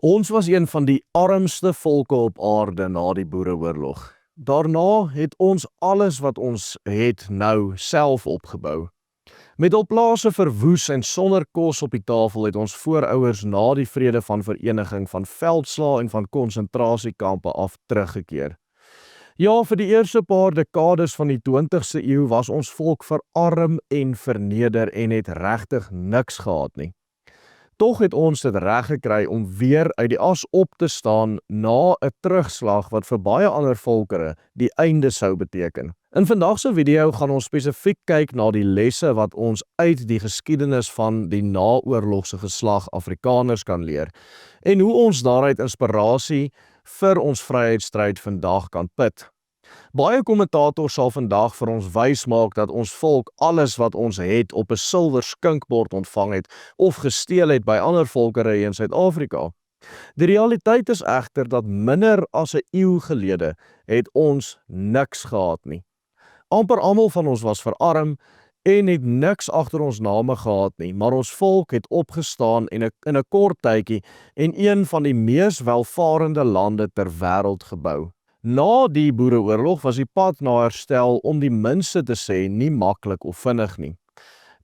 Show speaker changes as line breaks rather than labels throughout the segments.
Ons was een van die armste volke op aarde na die Boereoorlog. Daarna het ons alles wat ons het nou self opgebou. Met al plase verwoes en sonder kos op die tafel het ons voorouers na die vrede van vereniging van veldslae en van konsentrasiekampe af teruggekeer. Ja, vir die eerste paar dekades van die 20ste eeu was ons volk verarm en verneder en het regtig niks gehad nie. Tog het ons dit reg gekry om weer uit die as op te staan na 'n terugslag wat vir baie ander volkere die einde sou beteken. In vandag se video gaan ons spesifiek kyk na die lesse wat ons uit die geskiedenis van die naoorlogse geslag Afrikaners kan leer en hoe ons daaruit inspirasie vir ons vryheidsstryd vandag kan put. Baie kommentators sal vandag vir ons wys maak dat ons volk alles wat ons het op 'n silwer skinkbord ontvang het of gesteel het by ander volkerye in Suid-Afrika. Die realiteit is egter dat minder as 'n eeu gelede het ons niks gehad nie. Amper almal van ons was verarm en het niks agter ons name gehad nie, maar ons volk het opgestaan en in 'n kort tydjie en een van die mees welvarende lande ter wêreld gebou. Na die Boereoorlog was die pad na herstel om die minste te sê nie maklik of vinnig nie.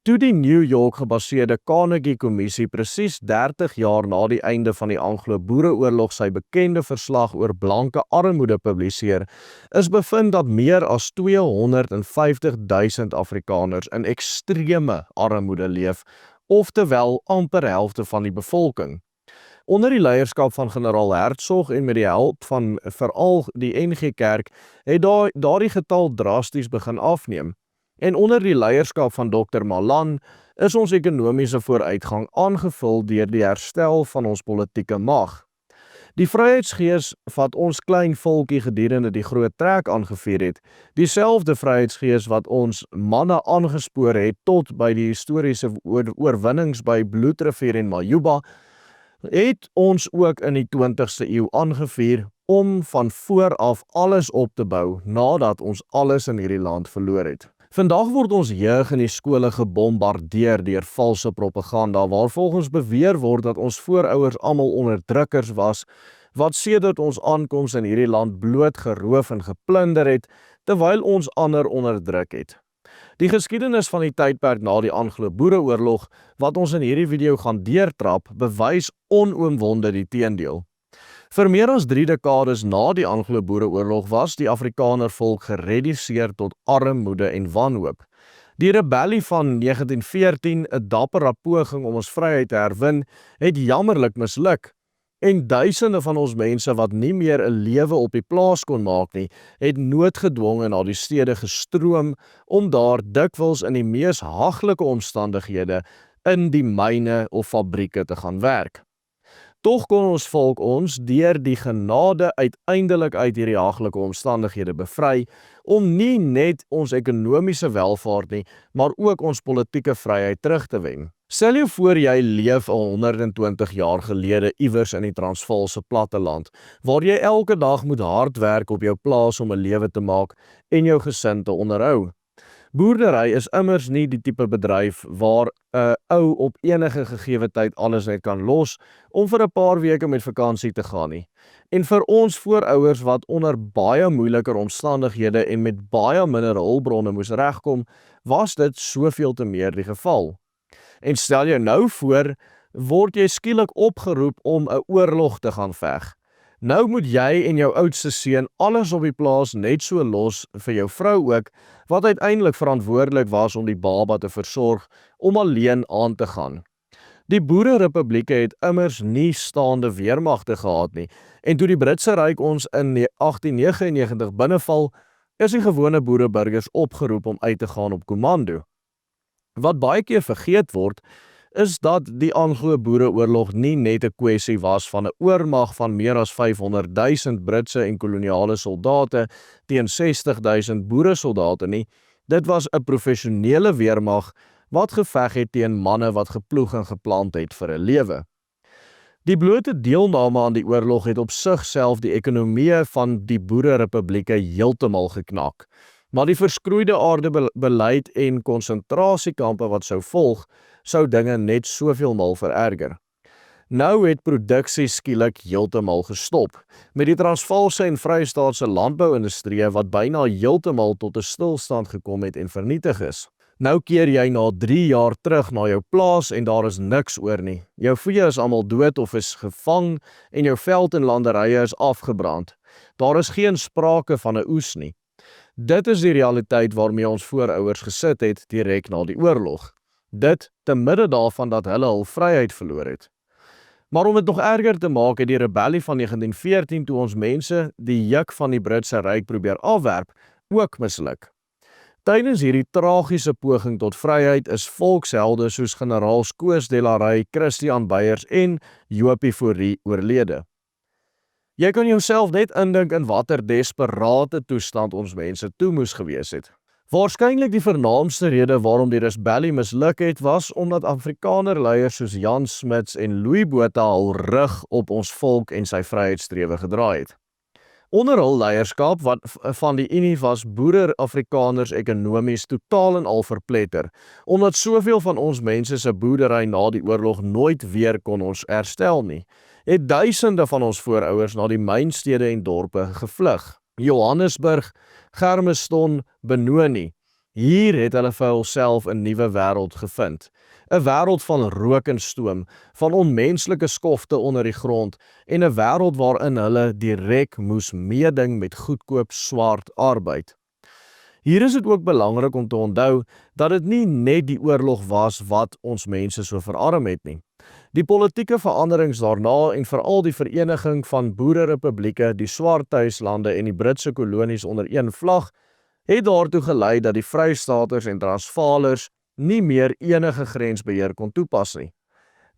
Toe die New York gebaseerde Carnegie-kommissie presies 30 jaar na die einde van die Anglo-Boereoorlog sy bekende verslag oor blanke armoede publiseer, is bevind dat meer as 250.000 Afrikaners in ekstreme armoede leef, oftewel amper helfte van die bevolking. Onder die leierskap van generaal Hertzog en met die hulp van veral die NG Kerk het daardie getal drasties begin afneem. En onder die leierskap van Dr. Malan is ons ekonomiese vooruitgang aangevul deur die herstel van ons politieke mag. Die vryheidsgees wat ons klein volkie gedurende die groot trek aangevuur het, dieselfde vryheidsgees wat ons manne aangespoor het tot by die historiese oorwinnings by Bloedrivier en Majuba, het ons ook in die 20ste eeu aangevuur om van vooraf alles op te bou nadat ons alles in hierdie land verloor het. Vandag word ons jeug in die skole gebombardeer deur valse propaganda waar volgens beweer word dat ons voorouers almal onderdrukkers was wat sedert ons aankoms in hierdie land bloot geroof en geplunder het terwyl ons ander onderdruk het. Die geskiedenis van die tydperk na die Anglo-Boereoorlog wat ons in hierdie video gaan deurtrap, bewys onoomwonde die teendeel. Vir meer as 3 dekades na die Anglo-Boereoorlog was die Afrikaner volk gereduseer tot armoede en wanhoop. Die rebellie van 1914, 'n dappere poging om ons vryheid te herwin, het jammerlik misluk. En duisende van ons mense wat nie meer 'n lewe op die plaas kon maak nie, het noodgedwonge na die stede gestroom om daar dikwels in die mees haglike omstandighede in die myne of fabrieke te gaan werk. Tog kon ons volk ons deur die genade uiteindelik uit hierdie haglike omstandighede bevry om nie net ons ekonomiese welvaart nie, maar ook ons politieke vryheid terug te wen. Stel jou voor jy leef al 120 jaar gelede iewers in die Transvaalse platteland, waar jy elke dag moet hard werk op jou plaas om 'n lewe te maak en jou gesin te onderhou. Boerdery is immers nie die tipe bedryf waar 'n ou op enige gegeewe tyd alles net kan los om vir 'n paar weke met vakansie te gaan nie. En vir ons voorouers wat onder baie moeiliker omstandighede en met baie minder hulpbronne moes regkom, was dit soveel te meer die geval. En stel jou nou voor, word jy skielik opgeroep om 'n oorlog te gaan veg. Nou moet jy en jou oudste seun alles op die plaas net so los vir jou vrou ook, wat uiteindelik verantwoordelik was om die baba te versorg, om alleen aan te gaan. Die Boererepublieke het immers nie staande weermagte gehad nie, en toe die Britse Ryk ons in 1899 binneval, is die gewone boereburgers opgeroep om uit te gaan op kommando. Wat baie keer vergeet word, is dat die Anglo-Boereoorlog nie net 'n kwessie was van 'n oormag van meer as 500.000 Britse en koloniale soldate teen 60.000 boeresoldate nie. Dit was 'n professionele weermag wat geveg het teen manne wat geploeg en geplant het vir 'n lewe. Die blote deelname aan die oorlog het op sigself die ekonomie van die Boererepublieke heeltemal geknak. Maar die verskroeide aardebeleid en konsentrasiekampe wat sou volg, sou dinge net soveel mal vererger. Nou het produksie skielik heeltemal gestop, met die Transvaalse en Vrystaatse landbouindustrie wat byna heeltemal tot 'n stilstand gekom het en vernietig is. Nou keer jy na 3 jaar terug na jou plaas en daar is niks oor nie. Jou vee is almal dood of is gevang en jou veld en landerye is afgebrand. Daar is geen sprake van 'n oes nie. Dit is die realiteit waarmee ons voorouers gesit het direk na die oorlog. Dit te midde daarvan dat hulle hul vryheid verloor het. Maar om dit nog erger te maak, het die rebellie van 1914 toe ons mense die juk van die Britse Ryk probeer afwerp, ook misluk. Tydens hierdie tragiese poging tot vryheid is volkshelde soos generaals Koos Delarey, Christian Beyers en Jopie Fourie oorlede. Jy kan jouself net indink in watter desperate toestand ons mense toe moes gewees het. Waarskynlik die vernaamste rede waarom die rebellie misluk het, was omdat Afrikanerleiers soos Jan Smuts en Louis Botha hul rug op ons volk en sy vryheidsstrewe gedraai het. Onder hul leierskap van die Unie was boere-Afrikaners ekonomies totaal en al verpletter, omdat soveel van ons mense se boerdery na die oorlog nooit weer kon ons herstel nie, het duisende van ons voorouers na die mynstede en dorpe gevlug. Johannesburg, Germiston, Benoni. Hier het hulle vir hulself 'n nuwe wêreld gevind. 'n Wêreld van rook en stoom, van onmenslike skofte onder die grond en 'n wêreld waarin hulle direk moes meeding met goedkoop swart arbeid. Hier is dit ook belangrik om te onthou dat dit nie net die oorlog was wat ons mense so verarm het nie. Die politieke veranderings daarna en veral die vereniging van boererepublieke, die Swarthuislande en die Britse kolonies onder een vlag, het daartoe gelei dat die Vrystaaters en Transvaalers nie meer enige grensbeheer kon toepas nie.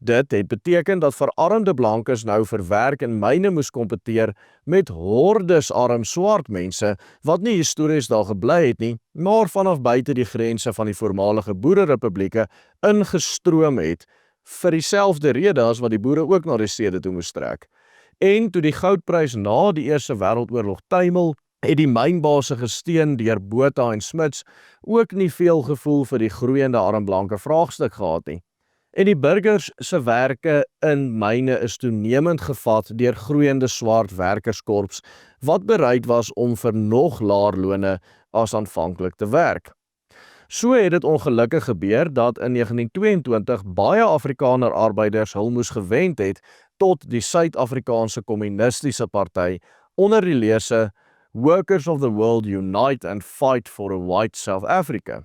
Dit het beteken dat verarmde blankes nou vir werk in myne moes kompeteer met hordes arm swart mense wat nie histories daar gebly het nie, maar vanaf buite die grense van die voormalige boererepublieke ingestroom het vir dieselfde rede as wat die boere ook na die stede toe moes trek. En toe die goudprys na die Eerste Wêreldoorlog tuimel, het die mynbase gesteen deur Botha en Smuts ook nie veel gevoel vir die groeiende armblanke vraagstuk gehad nie. En die burgers se werke in myne is toenemend gevat deur groeiende swart werkerskorps wat bereid was om vir nog laer lone as aanvanklik te werk. So het dit ongelukkig gebeur dat in 1922 baie Afrikaner arbeiders hul moes gewend het tot die Suid-Afrikaanse Kommunistiese Party onder die lese Workers of the World Unite and Fight for a White South Africa.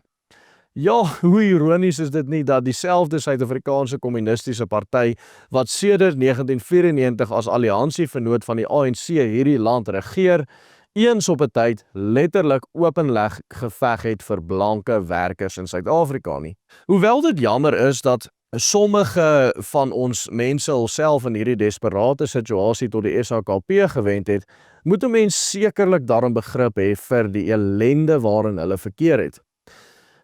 Ja, hoe ironies is dit nie dat dieselfde Suid-Afrikaanse Kommunistiese Party wat sedert 1994 as alliansievernoot van die ANC hierdie land regeer, eens op 'n tyd letterlik openleg geveg het vir blanke werkers in Suid-Afrika nie. Hoewel dit jammer is dat sommige van ons mense hulself in hierdie desperate situasie tot die SHKP gewend het, moet 'n mens sekerlik daarin begrip hê vir die ellende waarin hulle verkeer het.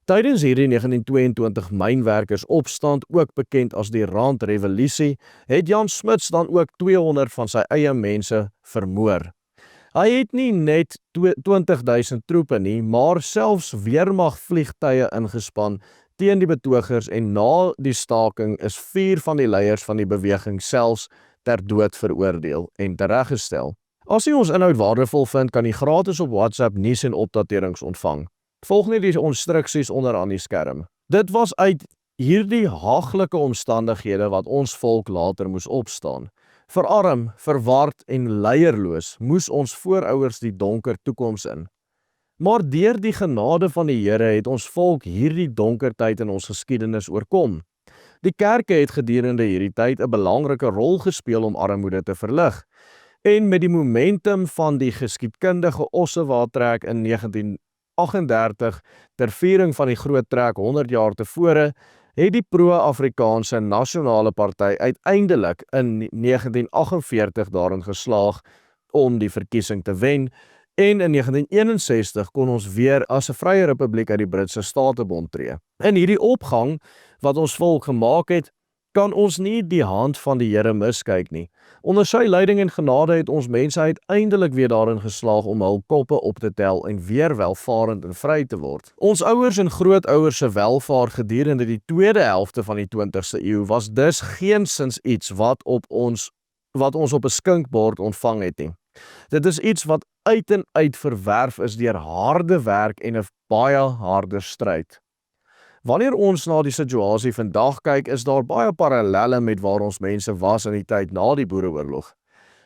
Tydens hierdie 1922 mynwerkersopstand, ook bekend as die Randrevolusie, het Jan Smuts dan ook 200 van sy eie mense vermoor. Hy het nie net 20.000 troepe nie, maar selfs weermagvliegtuie ingespan teen die betogers en na die staking is 4 van die leiers van die beweging selfs ter dood veroordeel en tereggestel. As jy ons inhoud waardevol vind, kan jy gratis op WhatsApp nuus en opdaterings ontvang. Volg net die instruksies onder aan die skerm. Dit was uit hierdie haaglike omstandighede wat ons volk later moes opstaan. Verarm, verward en leierloos moes ons voorouers die donker toekoms in. Maar deur die genade van die Here het ons volk hierdie donker tyd in ons geskiedenis oorkom. Die kerke het gedurende hierdie tyd 'n belangrike rol gespeel om armoede te verlig. En met die momentum van die geskiedkundige Ossewa-trek in 1938 ter viering van die groot trek 100 jaar tevore, het die pro-Afrikaanse Nasionale Party uiteindelik in 1948 daarin geslaag om die verkiesing te wen en in 1961 kon ons weer as 'n vrye republiek uit die Britse Statebond tree. In hierdie opgang wat ons volk gemaak het, kan ons nie die hand van die Here miskyk nie. Onder sy leiding en genade het ons mense uiteindelik weer daarin geslaag om hul koppe op te tel en weer welvarend en vry te word. Ons ouers en grootouers se welvaart gedurende die tweede helfte van die 20ste eeu was dus geensins iets wat ons op 'n skinkbord ontvang het nie. Dit is iets wat uit en uit verwerf is deur harde werk en 'n baie harde stryd. Wanneer ons na die situasie vandag kyk, is daar baie parallelle met waar ons mense was in die tyd na die Boereoorlog.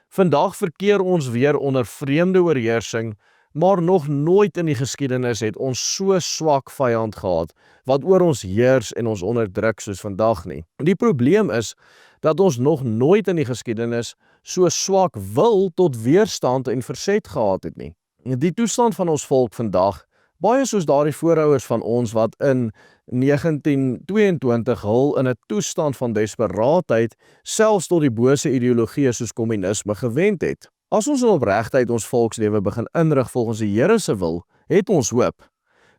Vandag verkeer ons weer onder vreemde oorheersing, maar nog nooit in die geskiedenis het ons so swak vyand gehad wat oor ons heers en ons onderdruk soos vandag nie. Die probleem is dat ons nog nooit in die geskiedenis so swak wil tot weerstand en verzet gehad het nie. Die toestand van ons volk vandag, baie soos daardie voorouers van ons wat in 1922 hul in 'n toestand van desperaatheid selfs tot die bose ideologieë soos kommunisme gewend het. As ons in opregtheid ons volkslewe begin inrig volgens die Here se wil, het ons hoop.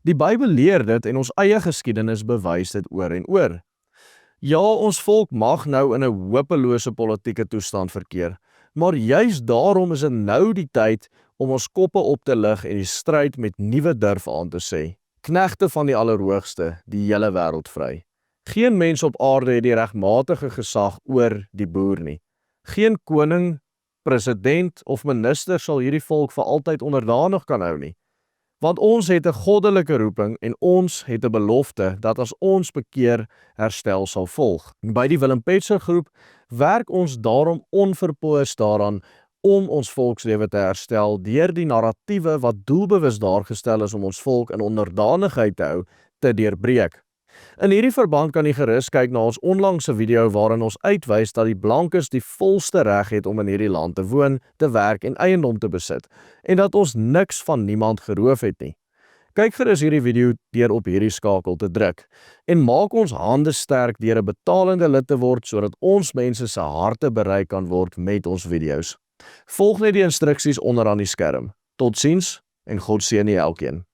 Die Bybel leer dit en ons eie geskiedenis bewys dit oor en oor. Ja, ons volk mag nou in 'n hopelose politieke toestand verkeer, maar juis daarom is dit nou die tyd om ons koppe op te lig en die stryd met nuwe durf aan te sê. Knegte van die Allerhoogste, die hele wêreld vry. Geen mens op aarde het die regmatige gesag oor die boer nie. Geen koning, president of minister sal hierdie volk vir altyd onderdanig kan hou nie. Want ons het 'n goddelike roeping en ons het 'n belofte dat as ons bekeer, herstel sal volg. By die Willem Petzer groep werk ons daarom onverpoos daaraan om ons volkslewe te herstel deur die narratiewe wat doelbewus daar gestel is om ons volk in onderdanigheid te hou, te deurbreek. In hierdie verband kan jy gerus kyk na ons onlangse video waarin ons uitwys dat die blankes die volste reg het om in hierdie land te woon, te werk en eiendom te besit, en dat ons niks van niemand geroof het nie. Kyk gerus hierdie video deur op hierdie skakel te druk, en maak ons hande sterk deur 'n betalende lid te word sodat ons mense se harte bereik kan word met ons video's. Volg net die instruksies onderaan die skerm. Totsiens en God seën elkeen.